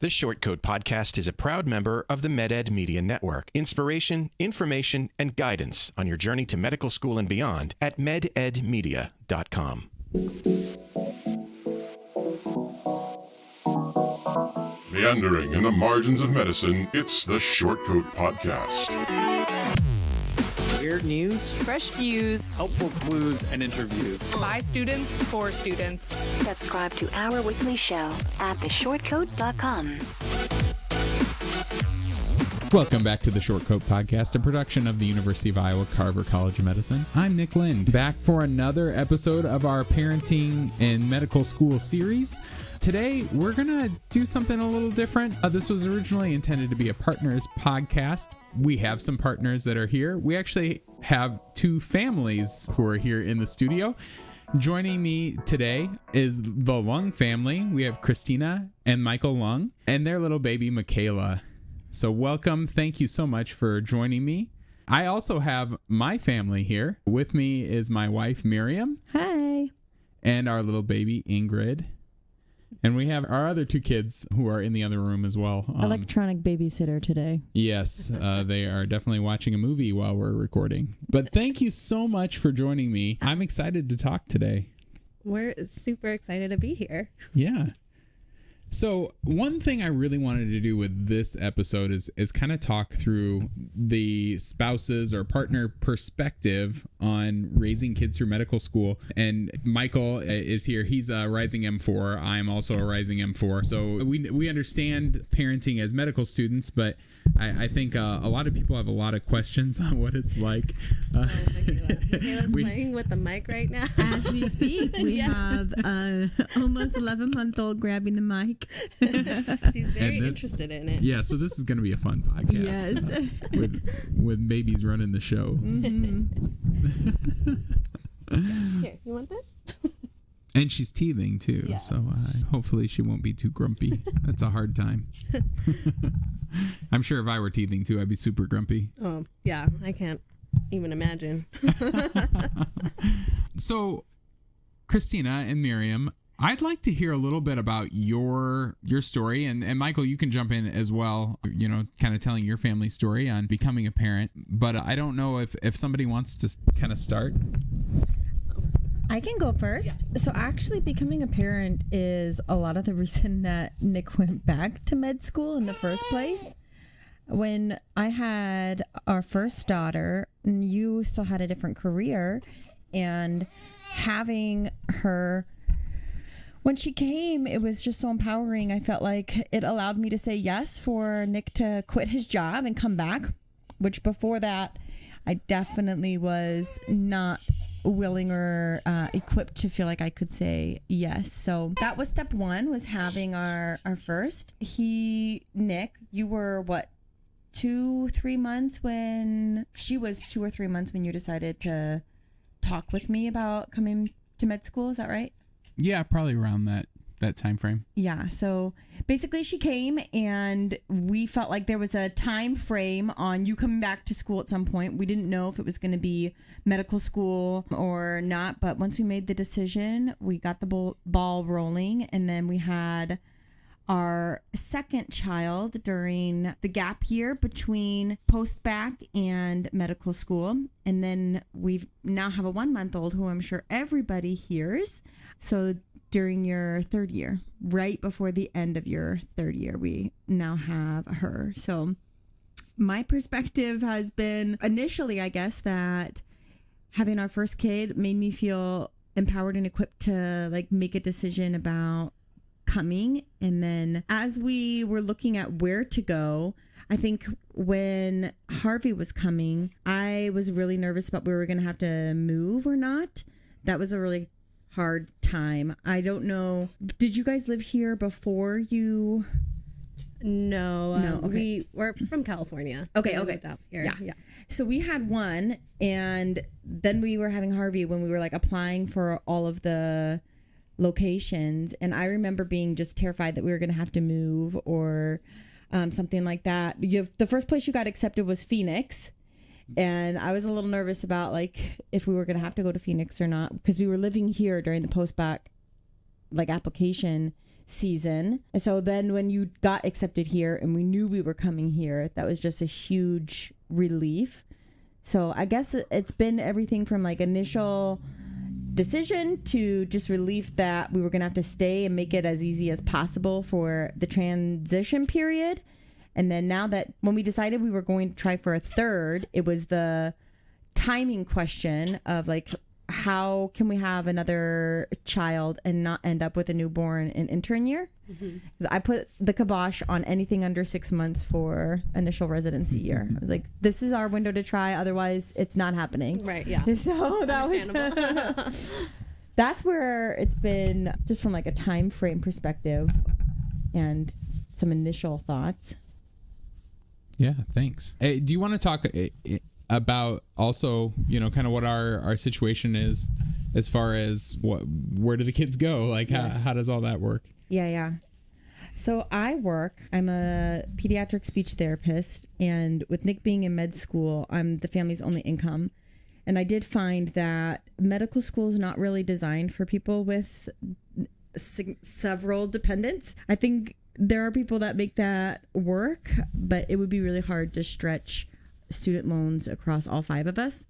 The Short Code Podcast is a proud member of the MedEd Media Network. Inspiration, information, and guidance on your journey to medical school and beyond at mededmedia.com. Meandering in the margins of medicine, it's the Short Code Podcast. Weird news, fresh views, helpful clues, and interviews. By students, for students. Subscribe to our weekly show at theshortcode.com. Welcome back to the Short Code Podcast, a production of the University of Iowa Carver College of Medicine. I'm Nick Lind, back for another episode of our Parenting in Medical School series. Today, we're going to do something a little different. This was originally intended to be a partners podcast. We have some partners that are here. We actually have two families who are here in the studio. Joining me today is the Lung family. We have Christina and Michael Lung and their little baby, Michaela. So welcome. Thank you so much for joining me. I also have my family here. With me is my wife, Miriam. Hi. And our little baby, Ingrid. And we have our other two kids who are in the other room as well. Electronic babysitter today. Yes, they are definitely watching a movie while we're recording. But thank you so much for joining me. I'm excited to talk today. We're super excited to be here. Yeah. So one thing I really wanted to do with this episode is kind of talk through the spouses or partner perspective on raising kids through medical school. And Michael is here. He's a rising M4. I'm also a rising M4. So we understand parenting as medical students, but I think a lot of people have a lot of questions on what it's like. Michaela's playing with the mic right now. As we speak, we have almost 11-month-old grabbing the mic. She's very interested in it. Yeah, so this is going to be a fun podcast. Yes. with babies running the show. Mm-hmm. Here, you want this? And she's teething too, yes. So hopefully she won't be too grumpy. That's a hard time. I'm sure if I were teething too, I'd be super grumpy. Oh, yeah, I can't even imagine. So, Christina and Miriam, I'd like to hear a little bit about your story, and Michael, you can jump in as well, you know, kind of telling your family story on becoming a parent, but I don't know if somebody wants to kind of start. I can go first. Yeah. So actually becoming a parent is a lot of the reason that Nick went back to med school in the first place. When I had our first daughter, you still had a different career, and having her, when she came, it was just so empowering. I felt like it allowed me to say yes for Nick to quit his job and come back, which before that, I definitely was not willing or equipped to feel like I could say yes. So that was step one, was having our first. Nick, you were what, 2-3 months when she was 2 or 3 months when you decided to talk with me about coming to med school. Is that right? Yeah, probably around that time frame. Yeah, so basically she came and we felt like there was a time frame on you coming back to school at some point. We didn't know if it was going to be medical school or not, but once we made the decision, we got the ball rolling, and then we had our second child during the gap year between post-bac and medical school. And then we now have a 1-month-old who I'm sure everybody hears. So during your third year, right before the end of your third year, we now have her. So my perspective has been initially, I guess, that having our first kid made me feel empowered and equipped to like make a decision about coming. And then as we were looking at where to go, I think when Harvey was coming, I was really nervous about where we were going to have to move or not. That was a really hard time. I don't know. Did you guys live here before you? No. Okay. We're from California. Okay. We lived out here. Yeah. So we had one, and then we were having Harvey when we were like applying for all of the locations, and I remember being just terrified that we were going to have to move or something like that. The first place you got accepted was Phoenix, and I was a little nervous about like if we were going to have to go to Phoenix or not, because we were living here during the post-bac like application season. And so then when you got accepted here and we knew we were coming here, that was just a huge relief. So I guess it's been everything from like initial decision to just relief that we were going to have to stay and make it as easy as possible for the transition period. And then now that when we decided we were going to try for a third, it was the timing question of like, how can we have another child and not end up with a newborn in intern year? Because I put the kibosh on anything under 6 months for initial residency year. I was like, this is our window to try. Otherwise, it's not happening. Right. Yeah. So that was that's where it's been, just from like a time frame perspective and some initial thoughts. Yeah, thanks. Hey, do you want to talk about also, you know, kind of what our situation is as far as where do the kids go? Like, Yes. how does all that work? Yeah. So I'm a pediatric speech therapist, and with Nick being in med school, I'm the family's only income. And I did find that medical school is not really designed for people with several dependents. I think there are people that make that work, but it would be really hard to stretch student loans across all 5 of us.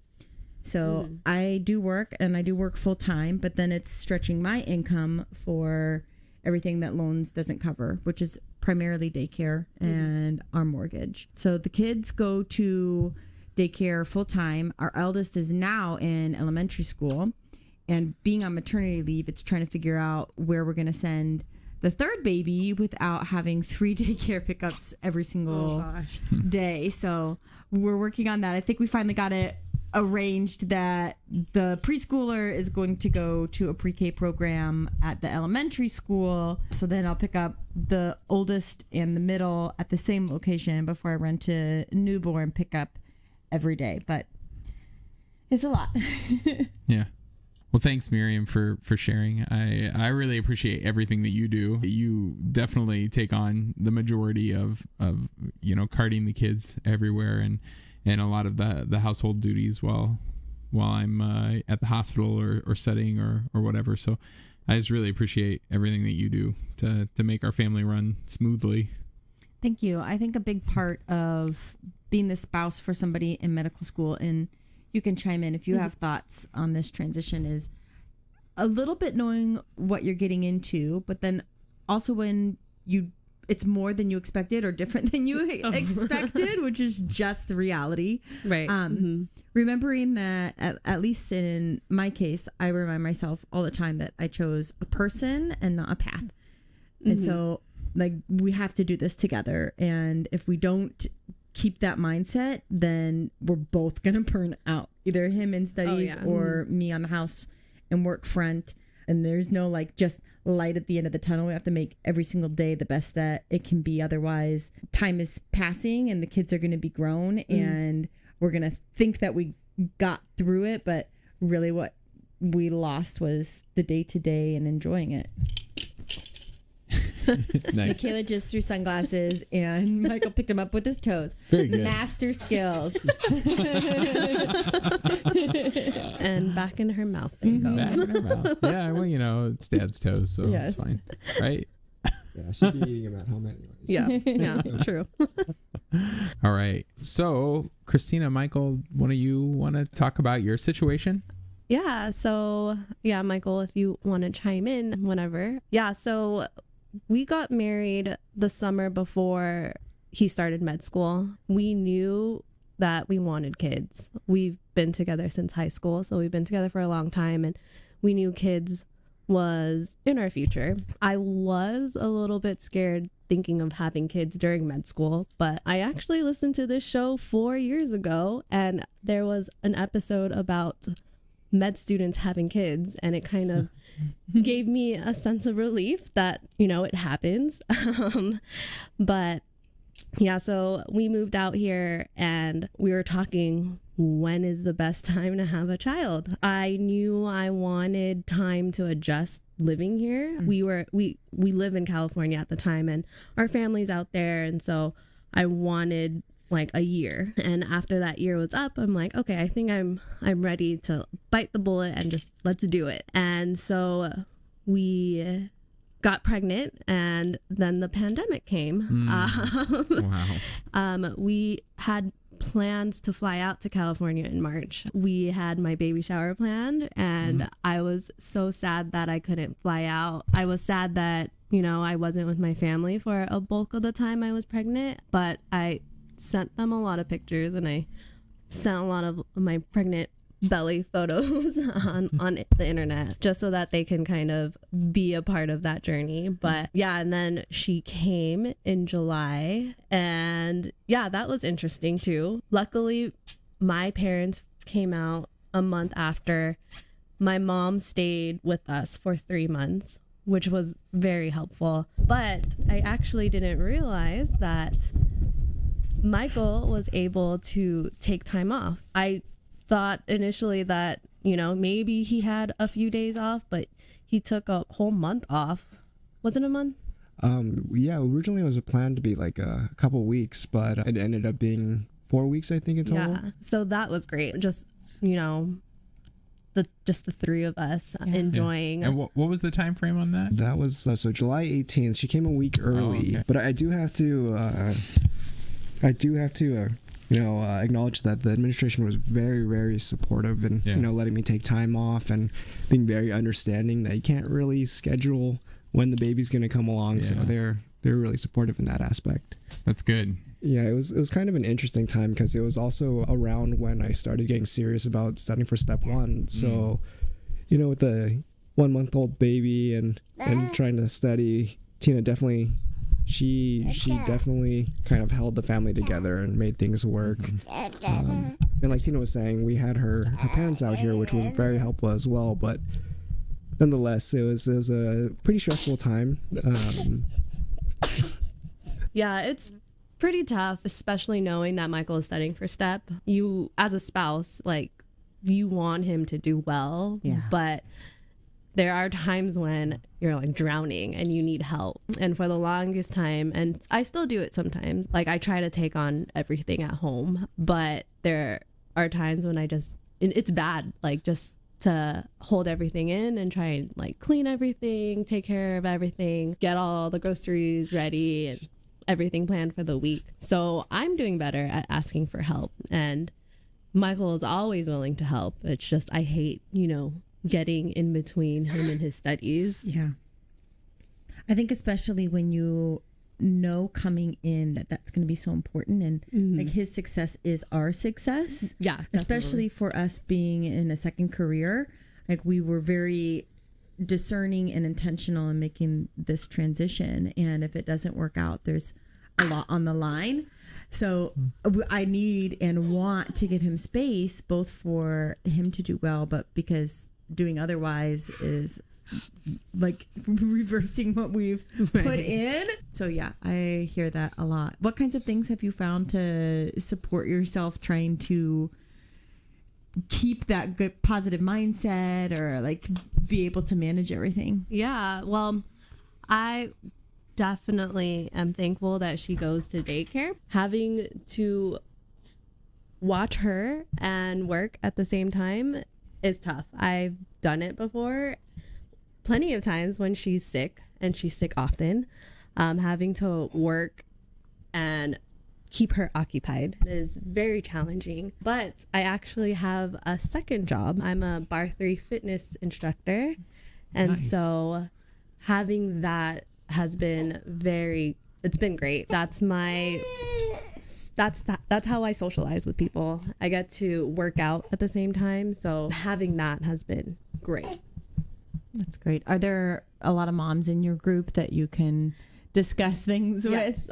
So I do work, and I do work full time, but then it's stretching my income for everything that loans doesn't cover, which is primarily daycare and our mortgage. So the kids go to daycare full time. Our eldest is now in elementary school, and being on maternity leave, it's trying to figure out where we're going to send the third baby without having 3 daycare pickups every single day. So we're working on that. I think we finally got it arranged that the preschooler is going to go to a pre-K program at the elementary school. So then I'll pick up the oldest and the middle at the same location before I run to newborn pickup every day. But it's a lot. Yeah. Well, thanks, Miriam, for sharing. I really appreciate everything that you do. You definitely take on the majority of you know, carting the kids everywhere and a lot of the household duties while I'm at the hospital or setting or whatever. So I just really appreciate everything that you do to make our family run smoothly. Thank you. I think a big part of being the spouse for somebody in medical school, and you can chime in if you have thoughts on this transition, is a little bit knowing what you're getting into, but then also when it's more than you expected or different than you expected, which is just the reality. Right. Remembering that, at least in my case, I remind myself all the time that I chose a person and not a path. And so, like, we have to do this together. And if we don't keep that mindset, then we're both going to burn out. Either him in studies or me on the house and work front. And there's no like just light at the end of the tunnel. We have to make every single day the best that it can be. Otherwise, time is passing and the kids are going to be grown and we're going to think that we got through it. But really what we lost was the day to day and enjoying it. Nice. Michaela just threw sunglasses and Michael picked him up with his toes. Very good. Master skills. And back in her mouth. There you go. Back in her mouth. Yeah, well, you know, it's Dad's toes, so Yes. it's fine. Right? Yeah, I should be eating them at home anyways. Yeah, true. All right. So, Christina, Michael, one of you want to talk about your situation? Yeah, so, Michael, if you want to chime in whenever. Yeah, so we got married the summer before he started med school. We knew that we wanted kids. We've been together since high school, so we've been together for a long time, and we knew kids was in our future. I was a little bit scared thinking of having kids during med school, but I actually listened to this show 4 years ago, and there was an episode about med students having kids, and it kind of gave me a sense of relief that, you know, it happens. But yeah, so we moved out here and we were talking, when is the best time to have a child? I knew I wanted time to adjust living here. We live in California at the time and our family's out there, and so I wanted like a year. And after that year was up, I'm like, okay, I think I'm ready to bite the bullet and just let's do it. And so we got pregnant, and then the pandemic came. Wow. We had plans to fly out to California in March. We had my baby shower planned, and I was so sad that I couldn't fly out. I was sad that, I wasn't with my family for a bulk of the time I was pregnant, but I sent them a lot of pictures, and I sent a lot of my pregnant belly photos on the internet just so that they can kind of be a part of that journey. But yeah, and then she came in July, and yeah, that was interesting too. Luckily, my parents came out a month after. My mom stayed with us for 3 months, which was very helpful. But I actually didn't realize that Michael was able to take time off. I thought initially that, maybe he had a few days off, but he took a whole month off. Was it a month? Yeah, originally it was planned to be like a couple weeks, but it ended up being 4 weeks, I think, in total. Yeah, so that was great. Just, the three of us enjoying. Yeah. And what was the time frame on that? That was, so July 18th. She came a week early, but I do have to acknowledge that the administration was very, very supportive and, letting me take time off and being very understanding that you can't really schedule when the baby's going to come along. Yeah. So they're really supportive in that aspect. That's good. Yeah, it was kind of an interesting time because it was also around when I started getting serious about studying for step 1. So, with the 1-month-old baby and trying to study, Tina definitely... She definitely kind of held the family together and made things work. And like Tina was saying, we had her parents out here, which was very helpful as well. But nonetheless, it was a pretty stressful time. Yeah, it's pretty tough, especially knowing that Michael is studying for STEP. You, as a spouse, you want him to do well, but there are times when you're drowning and you need help. And for the longest time, and I still do it sometimes, I try to take on everything at home, but there are times when it's bad, just to hold everything in and try and clean everything, take care of everything, get all the groceries ready and everything planned for the week. So I'm doing better at asking for help, and Michael is always willing to help. It's just, I hate, getting in between him and his studies. Yeah. I think especially when you know coming in that that's going to be so important, and his success is our success. Yeah. Definitely. Especially for us being in a second career. We were very discerning and intentional in making this transition. And if it doesn't work out, there's a lot on the line. So I need and want to give him space, both for him to do well, but because doing otherwise is reversing what we've put in. So yeah, I hear that a lot. What kinds of things have you found to support yourself trying to keep that good positive mindset, or be able to manage everything? Yeah, well, I definitely am thankful that she goes to daycare. Having to watch her and work at the same time is tough. I've done it before plenty of times when she's sick, and she's sick often. Having to work and keep her occupied is very challenging. But I actually have a second job. I'm a Bar 3 fitness instructor. And so having that has been it's been great. That's how I socialize with people. I get to work out at the same time. So having that has been great. That's great. Are there a lot of moms in your group that you can discuss things with?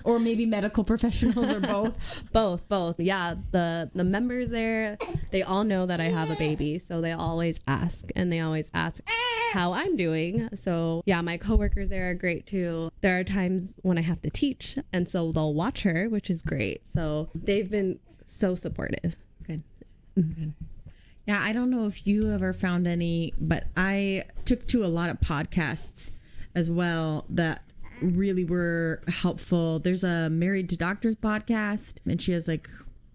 Or maybe medical professionals, or both? Both. Yeah. The members there, they all know that I have a baby. So they always ask, and they always ask how I'm doing. So yeah, my coworkers there are great too. There are times when I have to teach, and so they'll watch her, which is great. So they've been so supportive. Good. Yeah, I don't know if you ever found any, but I took to a lot of podcasts as well that really were helpful. There's a Married to Doctors podcast, and she has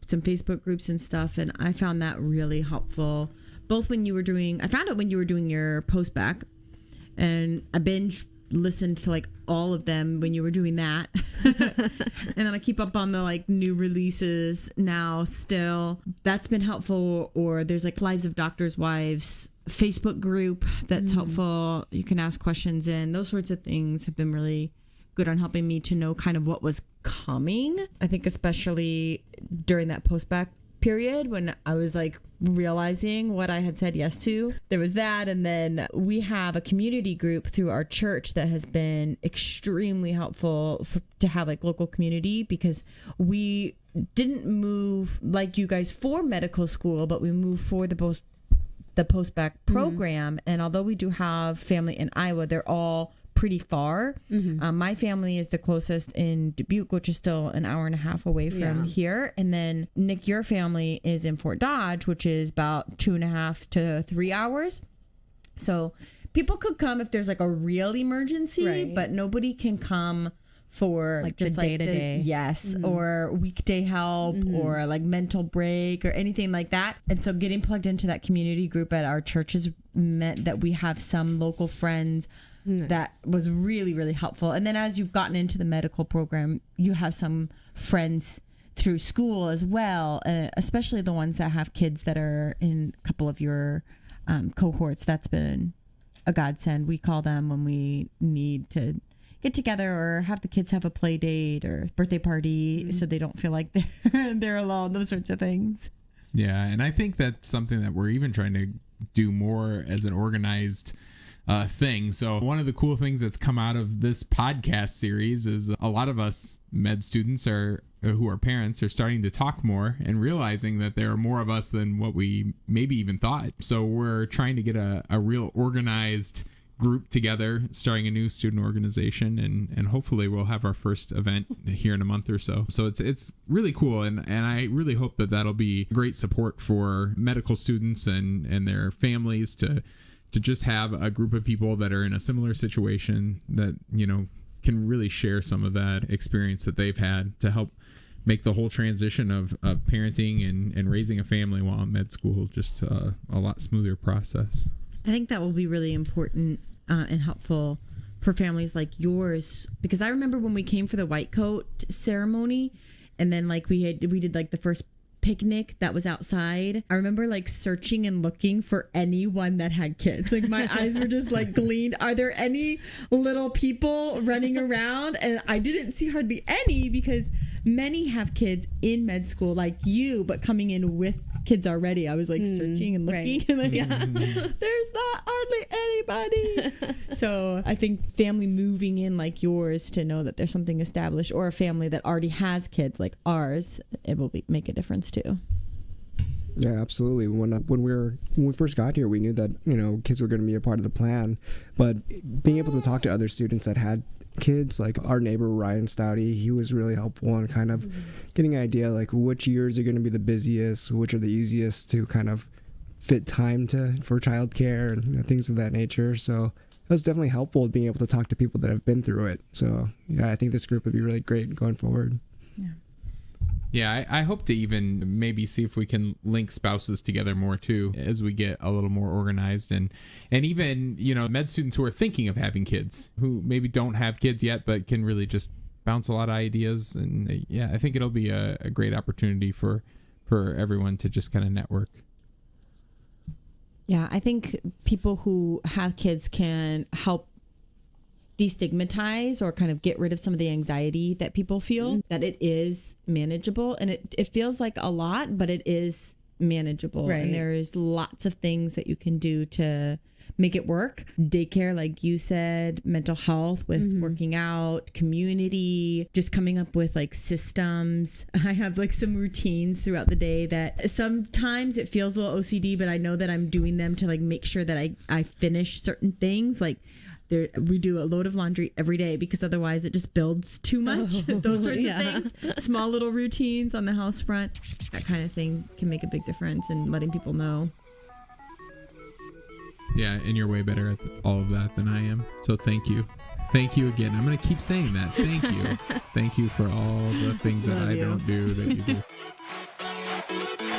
some Facebook groups and stuff, and I found that really helpful. Both when you were doing, I found it when you were doing your post back, and I binge listened to like all of them when you were doing that. And then I keep up on the like new releases now still. That's been helpful. Or there's like Lives of Doctors' Wives Facebook group that's helpful. You can ask questions in. Those sorts of things have been really good on helping me to know kind of what was coming. I think especially during that post-bac period when I was like realizing what I had said yes to. There was that, and then we have a community group through our church that has been extremely helpful to have like local community, because we didn't move like you guys for medical school, but we moved for the post-bac program. And although we do have family in Iowa, they're all pretty far. My family is the closest in Dubuque, which is still an hour and a half away from here. And then Nick, your family is in Fort Dodge, which is about 2.5 to 3 hours. So people could come if there's like a real emergency, but nobody can come for like just the like day-to-day. Or weekday help or like mental break or anything like that. And so getting plugged into that community group at our church has meant that we have some local friends. That was really, really helpful. And then as you've gotten into the medical program, you have some friends through school as well, especially the ones that have kids that are in a couple of your cohorts. That's been a godsend. We call them when we need to get together or have the kids have a play date or birthday party so they don't feel like they're alone, those sorts of things. Yeah, and I think that's something that we're even trying to do more as an organized thing. So one of the cool things that's come out of this podcast series is a lot of us med students who are parents are starting to talk more and realizing that there are more of us than what we maybe even thought. So we're trying to get a real organized group together, starting a new student organization, and hopefully we'll have our first event here in a month or so. So it's really cool, and I really hope that that'll be great support for medical students and their families to just have a group of people that are in a similar situation that, you know, can really share some of that experience that they've had to help make the whole transition of parenting and raising a family while in med school just a lot smoother process. I think that will be really important and helpful for families like yours, because I remember when we came for the white coat ceremony, and then like we did like the first picnic that was outside. I remember like searching and looking for anyone that had kids. Like my eyes were just like gleamed. Are there any little people running around? And I didn't see hardly any, because many have kids in med school like you, but coming in with kids already. I was like searching and looking, and like, there's not hardly anybody. So I think family moving in like yours to know that there's something established, or a family that already has kids like ours, it will make a difference too. Yeah, absolutely. When we first got here, we knew that, you know, kids were going to be a part of the plan, but being able to talk to other students that had kids, like our neighbor Ryan Stouty, he was really helpful in kind of getting an idea like which years are going to be the busiest, which are the easiest to kind of fit time for childcare and, you know, things of that nature. So it was definitely helpful being able to talk to people that have been through it. So yeah, I think this group would be really great going forward. Yeah, I hope to even maybe see if we can link spouses together more too as we get a little more organized, and even, you know, med students who are thinking of having kids, who maybe don't have kids yet but can really just bounce a lot of ideas. And yeah, I think it'll be a great opportunity for everyone to just kind of network. Yeah, I think people who have kids can help destigmatize or kind of get rid of some of the anxiety that people feel, that it is manageable, and it feels like a lot, but it is manageable. And there's lots of things that you can do to make it work. Daycare, like you said, mental health with working out, community, just coming up with like systems. I have like some routines throughout the day that sometimes it feels a little OCD, but I know that I'm doing them to like make sure that I finish certain things. Like we do a load of laundry every day, because otherwise it just builds too much. Those sorts of things. Small little routines on the house front, that kind of thing can make a big difference in letting people know. Yeah, and you're way better at all of that than I am. So thank you. Thank you again. I'm going to keep saying that. Thank you. Thank you for all the things that I don't do that you do.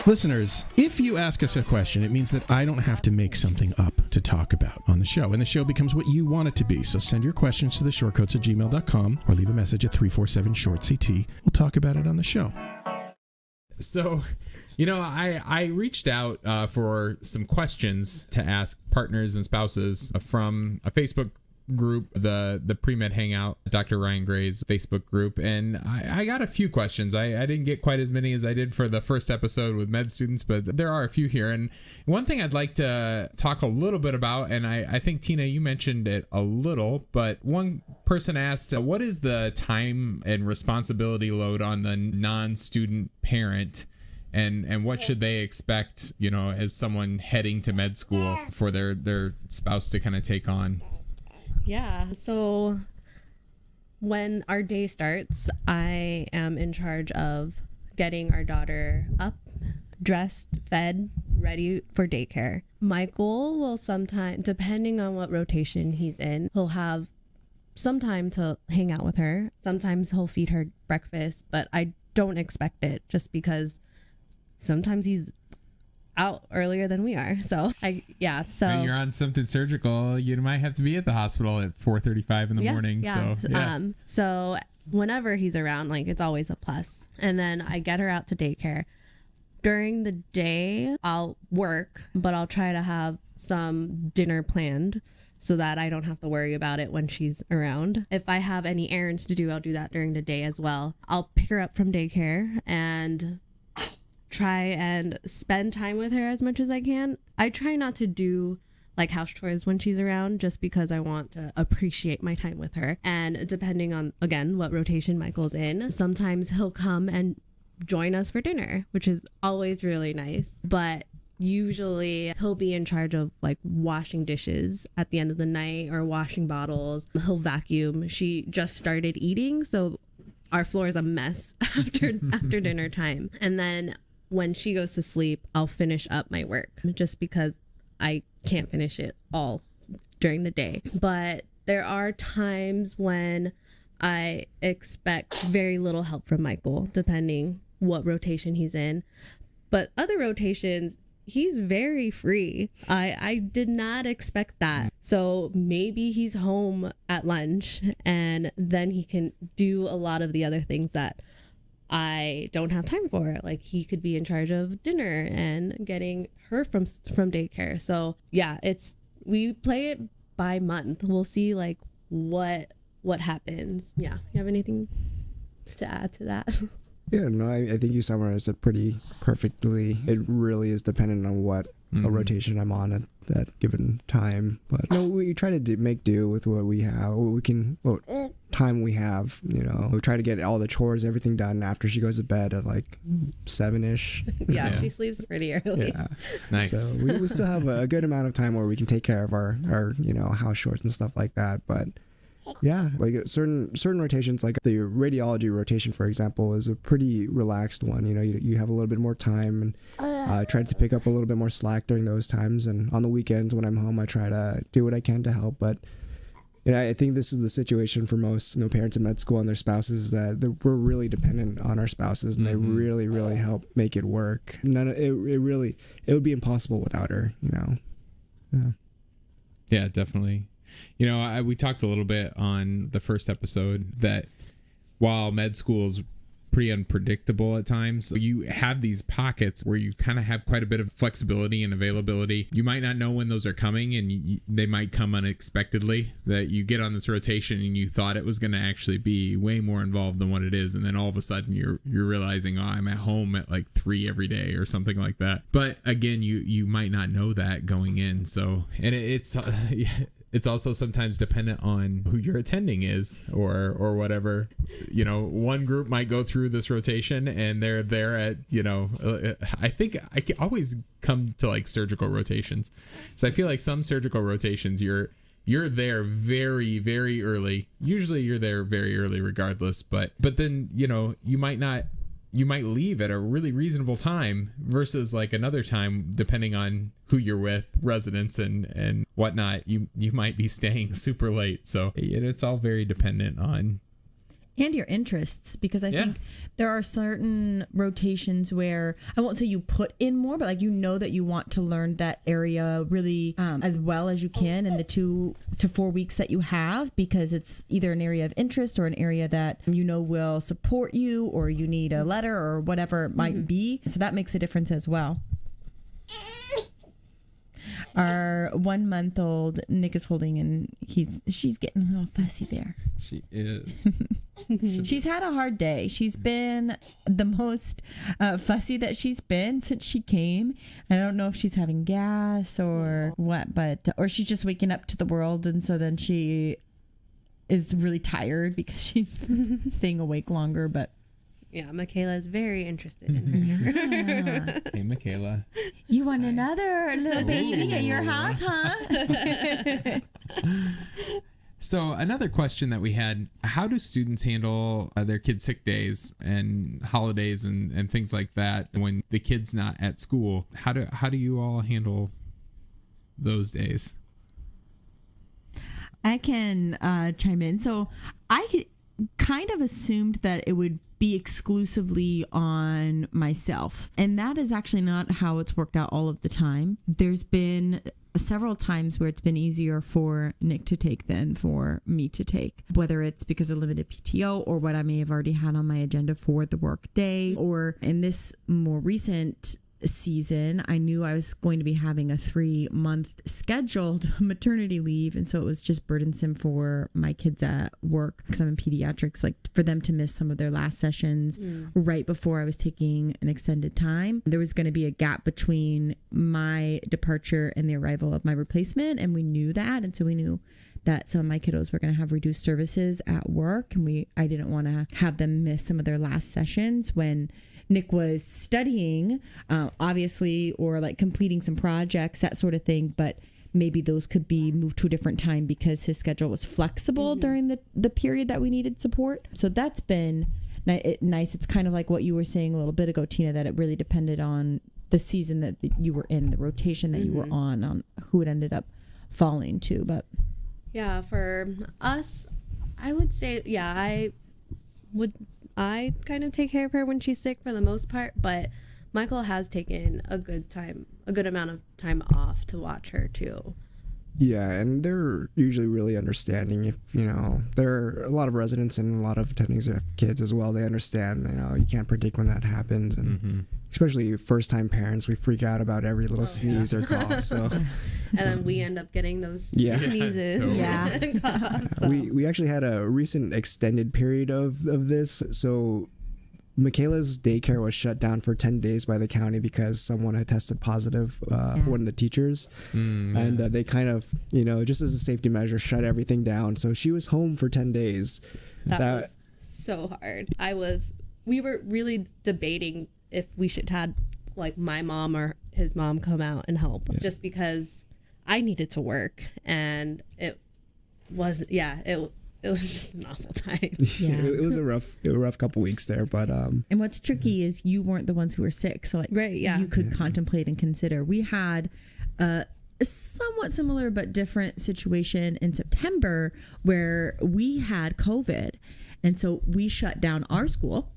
Listeners, if you ask us a question, it means that I don't have to make something up to talk about on the show, and the show becomes what you want it to be. So send your questions to theshortcoats@gmail.com or leave a message at 347-SHORT-CT. We'll talk about it on the show. So, I reached out for some questions to ask partners and spouses from a Facebook group, the Pre-Med Hangout, Dr. Ryan Gray's Facebook group, and I got a few questions. I didn't get quite as many as I did for the first episode with med students, but there are a few here. And one thing I'd like to talk a little bit about, and I think, Tina, you mentioned it a little, but one person asked, what is the time and responsibility load on the non-student parent? And what should they expect, as someone heading to med school for their spouse to kind of take on? Yeah. So when our day starts, I am in charge of getting our daughter up, dressed, fed, ready for daycare. Michael will sometimes, depending on what rotation he's in, he'll have some time to hang out with her. Sometimes he'll feed her breakfast, but I don't expect it just because sometimes he's out earlier than we are. So when you're on something surgical, you might have to be at the hospital at 4:35 in the morning. Yeah. So so whenever he's around, it's always a plus. And then I get her out to daycare. During the day, I'll work, but I'll try to have some dinner planned so that I don't have to worry about it when she's around. If I have any errands to do, I'll do that during the day as well. I'll pick her up from daycare and try and spend time with her as much as I can. I try not to do house chores when she's around just because I want to appreciate my time with her. And depending on, again, what rotation Michael's in, sometimes he'll come and join us for dinner, which is always really nice. But usually he'll be in charge of washing dishes at the end of the night or washing bottles. He'll vacuum. She just started eating, so our floor is a mess after dinner time. And then when she goes to sleep, I'll finish up my work just because I can't finish it all during the day. But there are times when I expect very little help from Michael, depending what rotation he's in. But other rotations, he's very free. I did not expect that. So maybe he's home at lunch and then he can do a lot of the other things that I don't have time for. He could be in charge of dinner and getting her from daycare. So yeah, we play it by month. We'll see what happens. Yeah. You have anything to add to that? Yeah, no, I think you summarized it pretty perfectly. It really is dependent on what a rotation I'm on at that given time. But we try to make do with what we have, what time we have. We try to get all the chores, everything done after she goes to bed at 7-ish. Yeah, she sleeps pretty early. Yeah, nice. So we still have a good amount of time where we can take care of our house chores and stuff like that. But yeah, certain rotations, like the radiology rotation, for example, is a pretty relaxed one. You have a little bit more time, and try to pick up a little bit more slack during those times. And on the weekends when I'm home, I try to do what I can to help. But I think this is the situation for most parents in med school and their spouses, that we're really dependent on our spouses, and they really, really help make it work. It would be impossible without her. Yeah, definitely. We talked a little bit on the first episode that while med school is pretty unpredictable at times, you have these pockets where you kind of have quite a bit of flexibility and availability. You might not know when those are coming, and they might come unexpectedly, that you get on this rotation and you thought it was going to actually be way more involved than what it is, and then all of a sudden you're realizing, I'm at home at 3 every day or something like that. But again, you might not know that going in. So, and it's also sometimes dependent on who your attending is or whatever. One group might go through this rotation and they're there at, I think I can always come to surgical rotations. So I feel like some surgical rotations, you're there very, very early. Usually you're there very early regardless. But then, you might leave at a really reasonable time versus another time, depending on who you're with, residents and whatnot, you might be staying super late. So it's all very dependent on And your interests, because I think there are certain rotations where I won't say you put in more, but like that you want to learn that area really as well as you can in the 2 to 4 weeks that you have, because it's either an area of interest or an area that will support you, or you need a letter or whatever it might be. So that makes a difference as well. Our 1-month-old Nick is holding, and she's getting a little fussy there. She is. She's had a hard day. She's been the most fussy that she's been since she came. I don't know if she's having gas or what, or she's just waking up to the world, and so then she is really tired because she's staying awake longer. But yeah, Michaela is very interested in her. Yeah. Hey, Michaela. You want another little baby at your house, huh? So another question that we had, how do students handle their kids' sick days and holidays and things like that when the kid's not at school? How do you all handle those days? I can chime in. So I kind of assumed that it would be exclusively on myself, and that is actually not how it's worked out all of the time. There's been several times where it's been easier for Nick to take than for me to take, whether it's because of limited PTO or what I may have already had on my agenda for the work day, or in this more recent season, I knew I was going to be having a 3-month scheduled maternity leave, and so it was just burdensome for my kids at work, because I'm in pediatrics, like for them to miss some of their last sessions right before I was taking an extended time. There was going to be a gap between my departure and the arrival of my replacement, and we knew that, and so we knew that some of my kiddos were going to have reduced services at work, and I didn't want to have them miss some of their last sessions when Nick was studying, obviously, or like completing some projects, that sort of thing. But maybe those could be moved to a different time because his schedule was flexible during the period that we needed support. So that's been nice. It's kind of like what you were saying a little bit ago, Tina, that it really depended on the season that you were in, the rotation that you were on who it ended up falling to. But yeah, for us, I would say, I kind of take care of her when she's sick for the most part, but Michael has taken a good amount of time off to watch her too. Yeah, and they're usually really understanding. If there are a lot of residents and a lot of attendings who have kids as well, they understand. You can't predict when that happens, and especially first-time parents, we freak out about every little sneeze or cough. So, and then we end up getting those sneezes. Totally. And coughs, so. We actually had a recent extended period of this. So Michaela's daycare was shut down for 10 days by the county because someone had tested positive, one of the teachers. And they kind of, just as a safety measure, shut everything down. So she was home for 10 days. That was so hard. We were really debating if we should have like my mom or his mom come out and help, just because I needed to work, and it was just an awful time. Yeah. It was a rough couple weeks there, but and what's tricky is you weren't the ones who were sick, so you could contemplate and consider. We had a somewhat similar but different situation in September where we had COVID, and so we shut down our school.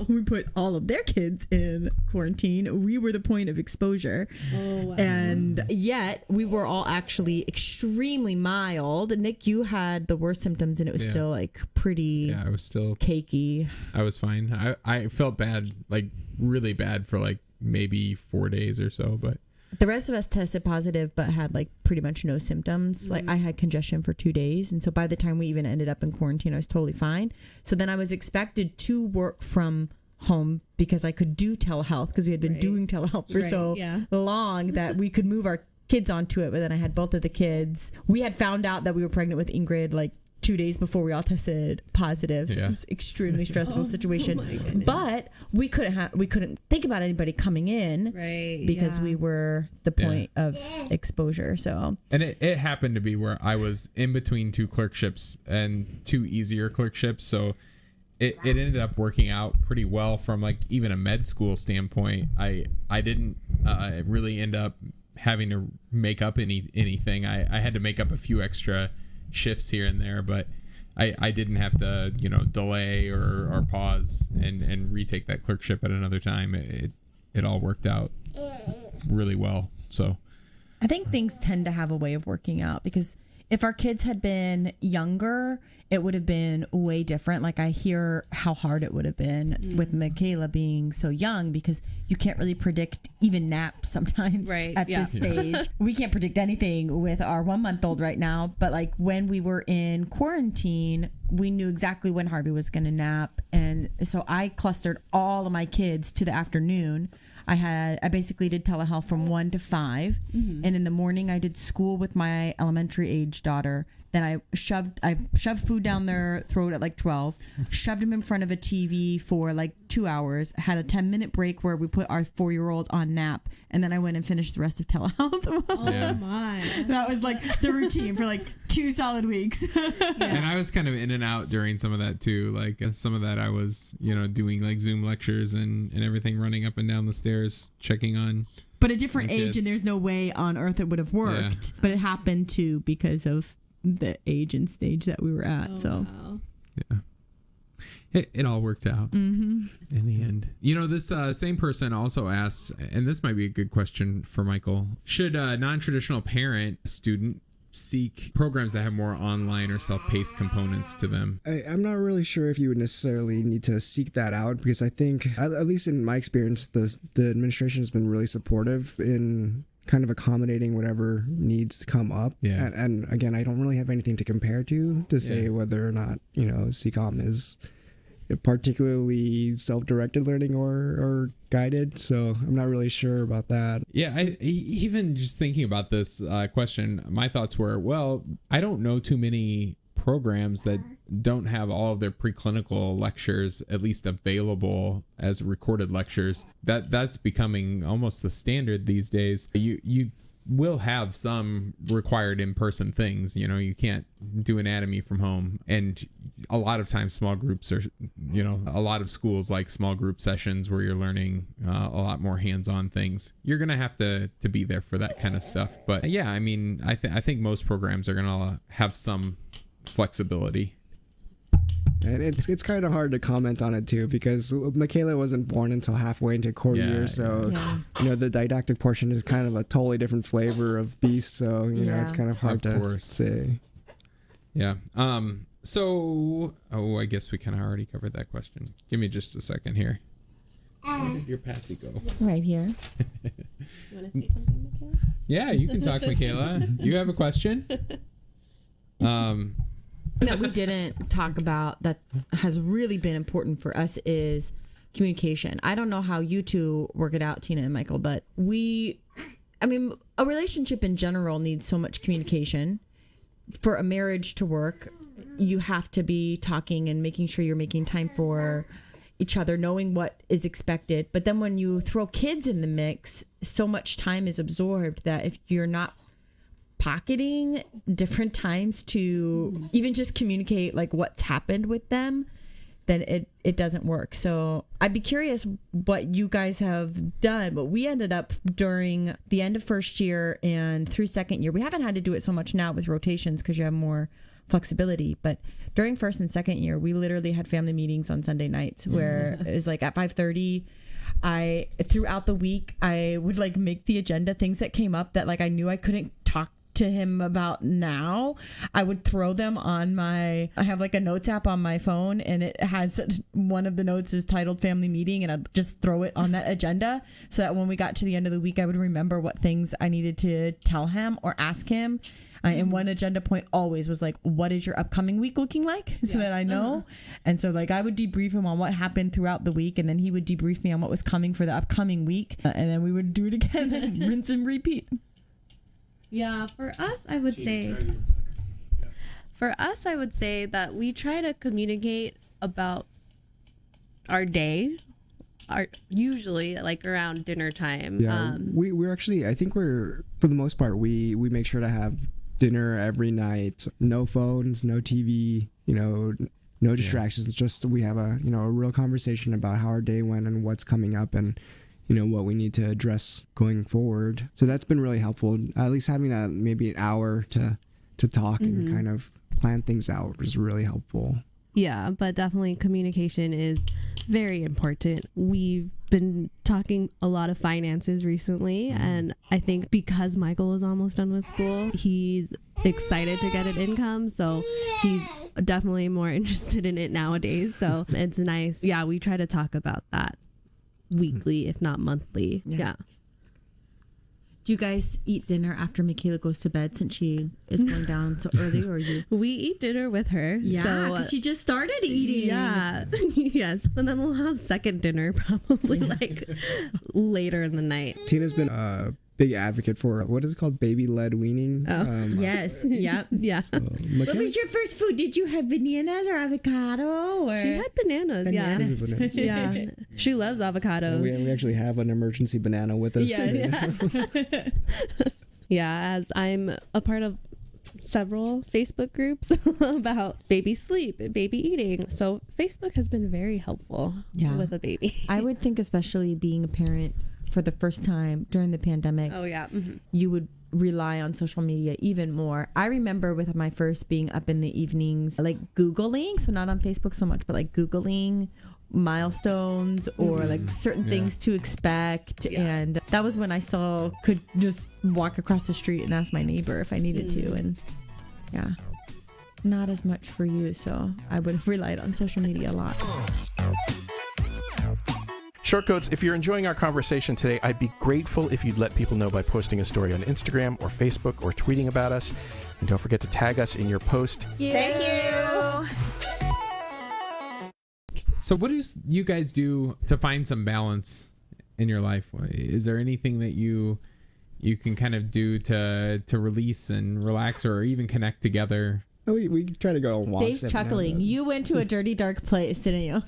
We put all of their kids in quarantine. We were the point of exposure. Oh, wow. And yet we were all actually extremely mild. Nick, you had the worst symptoms, and it was still like pretty I was still cakey. I was fine. I felt bad, like really bad for like maybe 4 days or so, but the rest of us tested positive but had like pretty much no symptoms. Like I had congestion for 2 days, and so by the time we even ended up in quarantine, I was totally fine. So then I was expected to work from home because I could do telehealth, because we had been doing telehealth for so long that we could move our kids onto it. But then I had both of the kids. We had found out that we were pregnant with Ingrid like 2 days before we all tested positive. So it was an extremely stressful situation. But we couldn't think about anybody coming in, because we were the point of exposure. So, and it happened to be where I was in between 2 clerkships and 2 easier clerkships, so it ended up working out pretty well from like even a med school standpoint. I didn't really end up having to make up anything. I had to make up a few extra shifts here and there, but I didn't have to, delay or pause and retake that clerkship at another time. It all worked out really well. So I think things tend to have a way of working out, because if our kids had been younger, it would have been way different. Like, I hear how hard it would have been with Michaela being so young, because you can't really predict even naps sometimes at this stage. We can't predict anything with our 1-month-old right now. But like when we were in quarantine, we knew exactly when Harvey was going to nap. And so I clustered all of my kids to the afternoon. I basically did telehealth from 1 to 5. And in the morning I did school with my elementary age daughter. Then I shoved food down their throat at like 12, shoved him in front of a TV for like 2 hours, had a 10-minute break where we put our 4-year-old on nap, and then I went and finished the rest of telehealth. Oh my. That was like the routine for like 2 solid weeks. And I was kind of in and out during some of that too. Like some of that I was, doing like Zoom lectures and everything, running up and down the stairs, checking on. But a different age, and there's no way on earth it would have worked. Yeah. But it happened too because of the age and stage that we were at. Wow. Yeah, it all worked out in the end. This same person also asks, and this might be a good question for Michael, should a non-traditional parent student seek programs that have more online or self-paced components to them? I'm not really sure if you would necessarily need to seek that out, because I think, at least in my experience, the administration has been really supportive in kind of accommodating whatever needs to come up. Yeah. And again, I don't really have anything to compare to say whether or not, CCOM is particularly self-directed learning or guided. So I'm not really sure about that. Yeah, even just thinking about this question, my thoughts were, well, I don't know too many programs that don't have all of their preclinical lectures at least available as recorded lectures. That's becoming almost the standard these days. You will have some required in-person things. You can't do anatomy from home, and a lot of times small groups are, a lot of schools like small group sessions where you're learning a lot more hands-on things. You're gonna have to be there for that kind of stuff. But yeah, I mean, I think most programs are gonna have some flexibility. And it's kind of hard to comment on it too, because Michaela wasn't born until halfway into core year, so the didactic portion is kind of a totally different flavor of beast. So it's kind of hard to say. Yeah. So I guess we kind of already covered that question. Give me just a second here. Where did your passy go? Right here. You want to say something, Michaela? Yeah, you can talk, Michaela. You have a question? That we didn't talk about that has really been important for us is communication. I don't know how you two work it out, Tina and Michael, but a relationship in general needs so much communication. For a marriage to work, you have to be talking and making sure you're making time for each other, knowing what is expected. But then when you throw kids in the mix, so much time is absorbed that if you're not pocketing different times to even just communicate like what's happened with them, then it doesn't work. So I'd be curious what you guys have done. But we ended up during the end of first year and through second year, we haven't had to do it so much now with rotations because you have more flexibility. But during first and second year, we literally had family meetings on Sunday nights where it was like at 5:30. Throughout the week, I would like make the agenda things that came up that like I knew I couldn't talk to him about now. I would throw them on I have like a notes app on my phone, and it has one of the notes is titled family meeting, and I'd just throw it on that agenda so that when we got to the end of the week, I would remember what things I needed to tell him or ask him. And one agenda point always was like, what is your upcoming week looking like? So that I know. And so like I would debrief him on what happened throughout the week, and then he would debrief me on what was coming for the upcoming week. And then we would do it again and rinse and repeat. Yeah, for us, I would say that we try to communicate about our day, usually like around dinner time. Yeah, we're actually, I think for the most part, we make sure to have dinner every night. No phones, no TV, no distractions. Just we have a real conversation about how our day went and what's coming up and what we need to address going forward. So that's been really helpful, at least having that maybe an hour to talk and kind of plan things out is really helpful. Yeah, but definitely communication is very important. We've been talking a lot of finances recently, and I think because Michael is almost done with school, he's excited to get an income, so he's definitely more interested in it nowadays. So it's nice. Yeah, we try to talk about that weekly, if not monthly. Yeah. Do you guys eat dinner after Michaela goes to bed since she is going down so early, or you? We eat dinner with her. Yeah, because she just started eating. Yeah, yes. And then we'll have second dinner probably like later in the night. Tina's been a big advocate for, what is it called, baby-led weaning. Yes. Yep. Yeah. So, What was your first food? Did you have bananas or avocado? Or? She had bananas. Bananas. Yeah. She loves avocados. We actually have an emergency banana with us. Yes. Yeah, as I'm a part of several Facebook groups about baby sleep and baby eating. So Facebook has been very helpful with a baby. I would think, especially being a parent for the first time during the pandemic. Oh, yeah. Mm-hmm. You would rely on social media even more. I remember with my first being up in the evenings, like Googling, so not on Facebook so much, but like Googling milestones or like certain things to expect. And that was when I could just walk across the street and ask my neighbor if I needed to. And not as much for you. So I would have relied on social media a lot. Shortcoats, if you're enjoying our conversation today, I'd be grateful if you'd let people know by posting a story on Instagram or Facebook or tweeting about us. And don't forget to tag us in your post. Thank you. So what do you guys do to find some balance in your life? Is there anything that you can kind of do to release and relax or even connect together? We try to go on walks. Dave's chuckling. You went to a dirty, dark place, didn't you?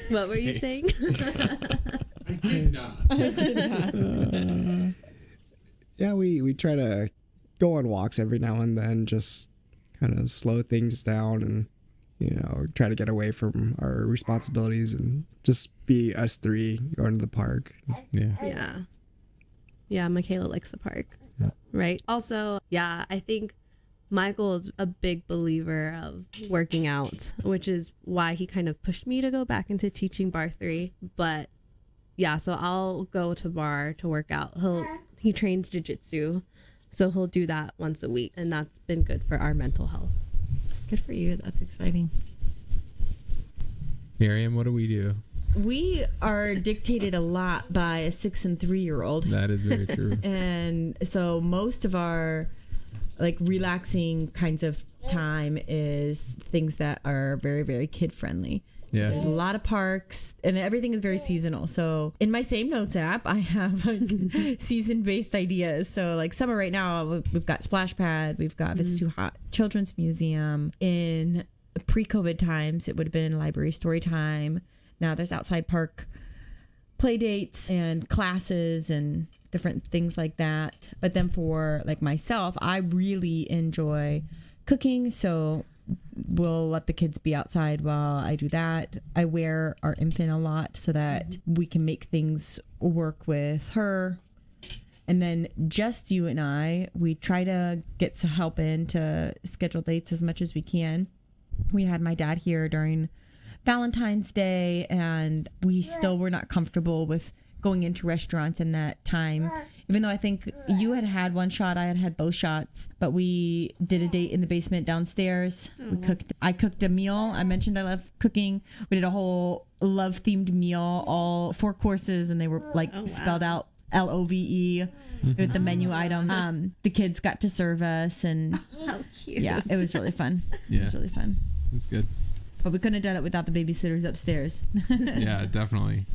What were you saying? I did not. Yeah, we try to go on walks every now and then, just kind of slow things down and, try to get away from our responsibilities and just be us three going to the park. Yeah. Yeah, Michaela likes the park, right? Also, I think Michael is a big believer of working out, which is why he kind of pushed me to go back into teaching bar 3. But so I'll go to bar to work out. He trains jiu-jitsu, so he'll do that once a week, and that's been good for our mental health. Good for you. That's exciting. Miriam, what do we do? We are dictated a lot by a 6 and 3-year-old. That is very true. And so most of our like relaxing kinds of time is things that are very, very kid friendly. Yeah. There's a lot of parks and everything is very seasonal. So in my Save Notes app, I have like season-based ideas. So like summer right now, we've got Splash Pad, we've got If It's Too Hot Children's Museum. In pre-COVID times, it would have been library story time. Now there's outside park play dates and classes and different things like that. But then for like myself, I really enjoy cooking. So we'll let the kids be outside while I do that. I wear our infant a lot so that we can make things work with her. And then just you and I, we try to get some help in to schedule dates as much as we can. We had my dad here during Valentine's Day, and we still were not comfortable with going into restaurants in that time, even though I think you had one shot, I had both shots, but we did a date in the basement downstairs. I cooked a meal. I mentioned I love cooking. We did a whole love themed meal, all 4 courses, and they were like spelled out LOVE with the menu item. The kids got to serve us, and how cute. Yeah, it was really fun. Yeah. It was really fun. It was good. But we couldn't have done it without the babysitters upstairs. Yeah, definitely.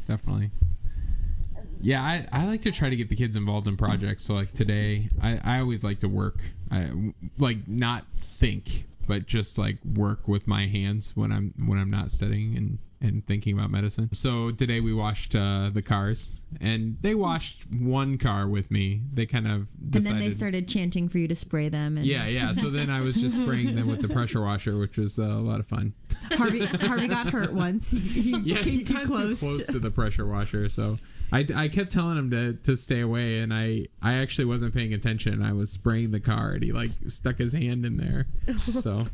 Yeah, I like to try to get the kids involved in projects. So like today, I always like to work. I like not think, but just like work with my hands when I'm not studying and thinking about medicine. So today we washed the cars, and they washed one car with me. They kind of decided. And then they started chanting for you to spray them. And Yeah. So then I was just spraying them with the pressure washer, which was a lot of fun. Harvey got hurt once. He came he too got close. too close to the pressure washer. So I kept telling him to stay away, and I actually wasn't paying attention. I was spraying the car, and he like stuck his hand in there. So,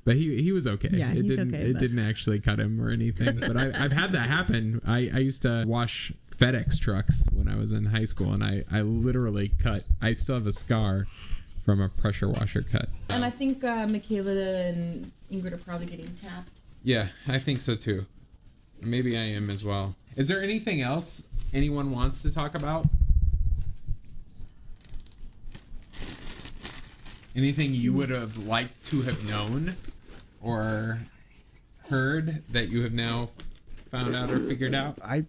but he was okay. Yeah, it didn't actually cut him or anything. But I've had that happen. I used to wash FedEx trucks when I was in high school, and I literally I still have a scar from a pressure washer cut. And I think Michaela and Ingrid are probably getting tapped. Yeah, I think so too. Maybe I am as well. Is there anything else anyone wants to talk about? Anything you would have liked to have known or heard that you have now found out or figured out? I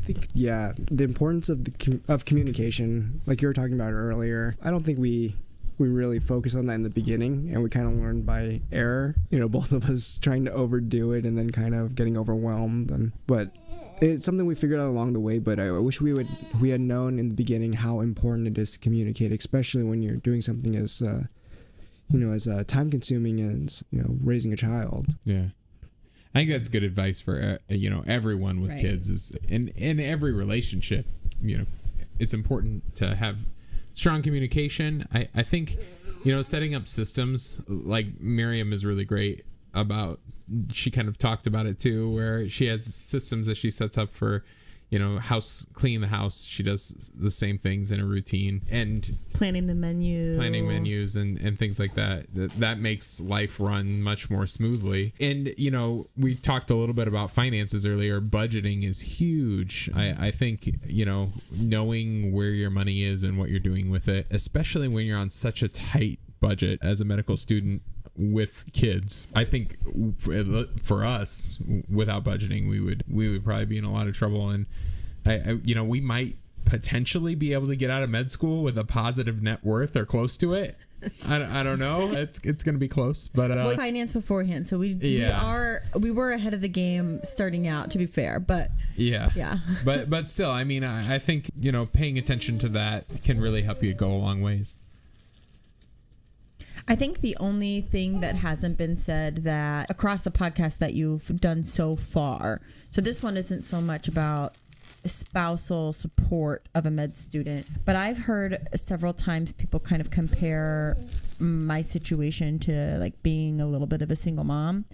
think, yeah, the importance of of communication, like you were talking about earlier. I don't think we really focus on that in the beginning, and we kind of learned by error. You know, both of us trying to overdo it and then kind of getting overwhelmed. But it's something we figured out along the way. But I wish we had known in the beginning how important it is to communicate, especially when you're doing something as as time consuming as raising a child. Yeah. I think that's good advice for everyone with kids is in every relationship. It's important to have strong communication. I think setting up systems like Miriam is really great about. She kind of talked about it too, where she has systems that she sets up for cleaning the house. She does the same things in a routine, and planning menus and things like that. That makes life run much more smoothly. And we talked a little bit about finances earlier. Budgeting is huge. I think knowing where your money is and what you're doing with it, especially when you're on such a tight budget as a medical student with kids. I think for us, without budgeting, we would probably be in a lot of trouble. And we might potentially be able to get out of med school with a positive net worth or close to it. I don't know. It's going to be close, but finance beforehand. So we were ahead of the game starting out, to be fair, but yeah. but still, I mean, I think paying attention to that can really help you go a long ways. I think the only thing that hasn't been said that across the podcast that you've done so far, so this one isn't so much about spousal support of a med student, but I've heard several times people kind of compare my situation to like being a little bit of a single mom.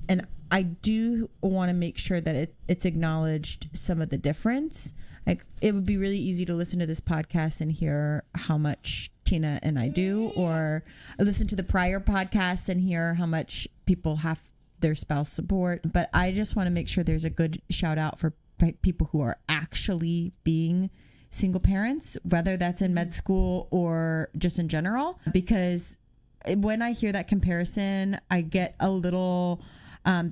And I do want to make sure that it's acknowledged some of the difference. Like, it would be really easy to listen to this podcast and hear how much Tina and I do, or listen to the prior podcasts and hear how much people have their spouse support. But I just want to make sure there's a good shout out for people who are actually being single parents, whether that's in med school or just in general, because when I hear that comparison, I get a little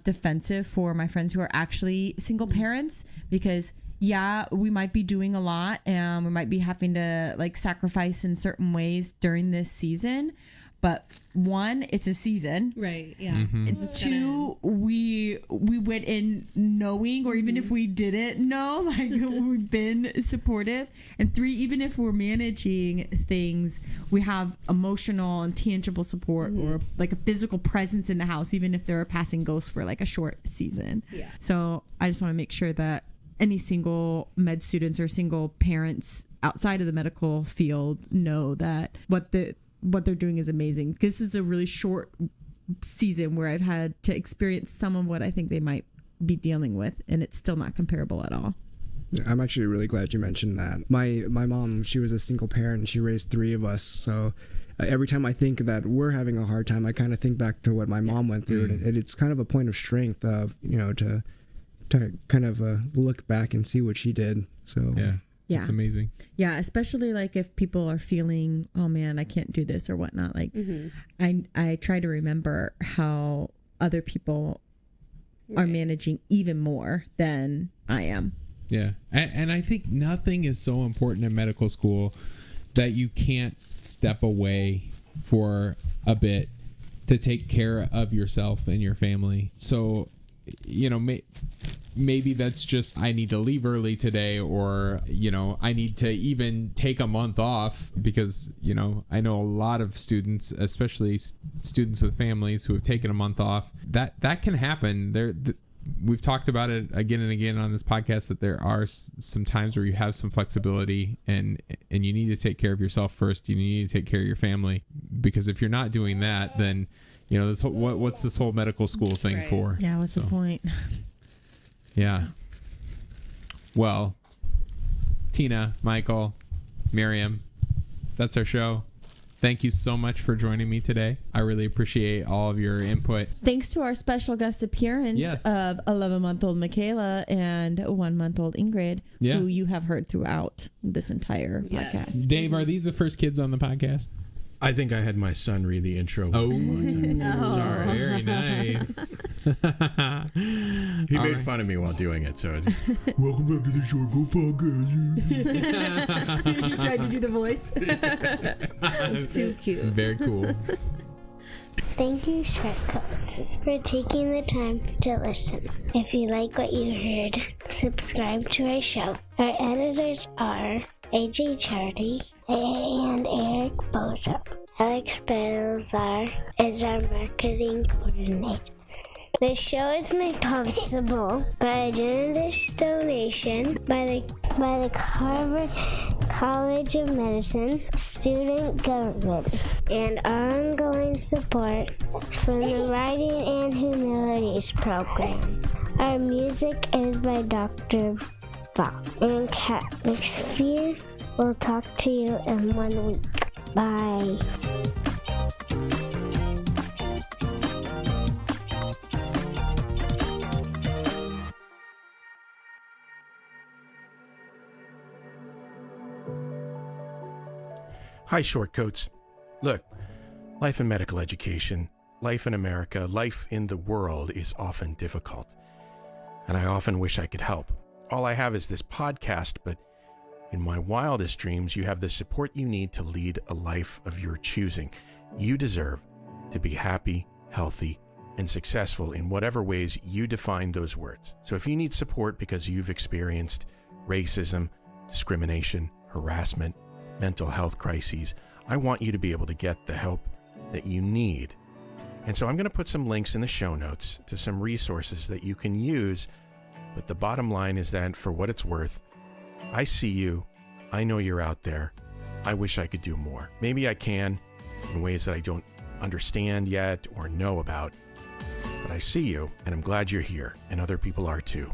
defensive for my friends who are actually single parents, because we might be doing a lot and we might be having to like sacrifice in certain ways during this season. But one, it's a season. Right. Yeah. Mm-hmm. Two, we went in knowing, or even if we didn't know, like we've been supportive. And three, even if we're managing things, we have emotional and tangible support, or like a physical presence in the house, even if they're a passing ghost for like a short season. Yeah. So I just want to make sure that any single med students or single parents outside of the medical field know that what they're doing is amazing. This is a really short season where I've had to experience some of what I think they might be dealing with, and it's still not comparable at all. I'm actually really glad you mentioned that. My mom, she was a single parent and she raised 3 of us. So every time I think that we're having a hard time, I kind of think back to what my mom went through. And it's kind of a point of strength of, to kind of look back and see what she did. So yeah, it's amazing. Yeah, especially like if people are feeling, oh man, I can't do this or whatnot. Like I try to remember how other people are managing even more than I am. Yeah, and I think nothing is so important in medical school that you can't step away for a bit to take care of yourself and your family. So, maybe that's just, I need to leave early today, or, I need to even take a month off because, I know a lot of students, especially students with families who have taken a month off, that can happen. we've talked about it again and again on this podcast that there are some times where you have some flexibility and you need to take care of yourself first. You need to take care of your family, because if you're not doing that, then this whole, what's this whole medical school thing for? Yeah, what's the point? Yeah. Well, Tina, Michael, Miriam, that's our show. Thank you so much for joining me today. I really appreciate all of your input. Thanks to our special guest appearance of 11-month-old Michaela and 1-month-old Ingrid, who you have heard throughout this entire podcast. Dave, are these the first kids on the podcast? I think I had my son read the intro. Sorry. Very nice. He made fun of me while doing it. So, welcome back to the Short Coat Podcast. You tried to do the voice. Too cute. Very cool. Thank you, Shortcoats, for taking the time to listen. If you like what you heard, subscribe to our show. Our editors are AJ Charity and Eric Bozo. Alex Belzar is our marketing coordinator. The show is made possible by a generous donation by the Harvard College of Medicine student government and ongoing support from the Writing and Humanities program. Our music is by Dr. Flaw and Catholic Sphere. We'll talk to you in 1 week. Bye. Hi, Shortcoats. Look, life in medical education, life in America, life in the world is often difficult. And I often wish I could help. All I have is this podcast, but in my wildest dreams, you have the support you need to lead a life of your choosing. You deserve to be happy, healthy, and successful in whatever ways you define those words. So if you need support because you've experienced racism, discrimination, harassment, mental health crises, I want you to be able to get the help that you need. And so I'm going to put some links in the show notes to some resources that you can use. But the bottom line is that, for what it's worth, I see you. I know you're out there. I wish I could do more. Maybe I can in ways that I don't understand yet or know about. But I see you, and I'm glad you're here, and other people are too.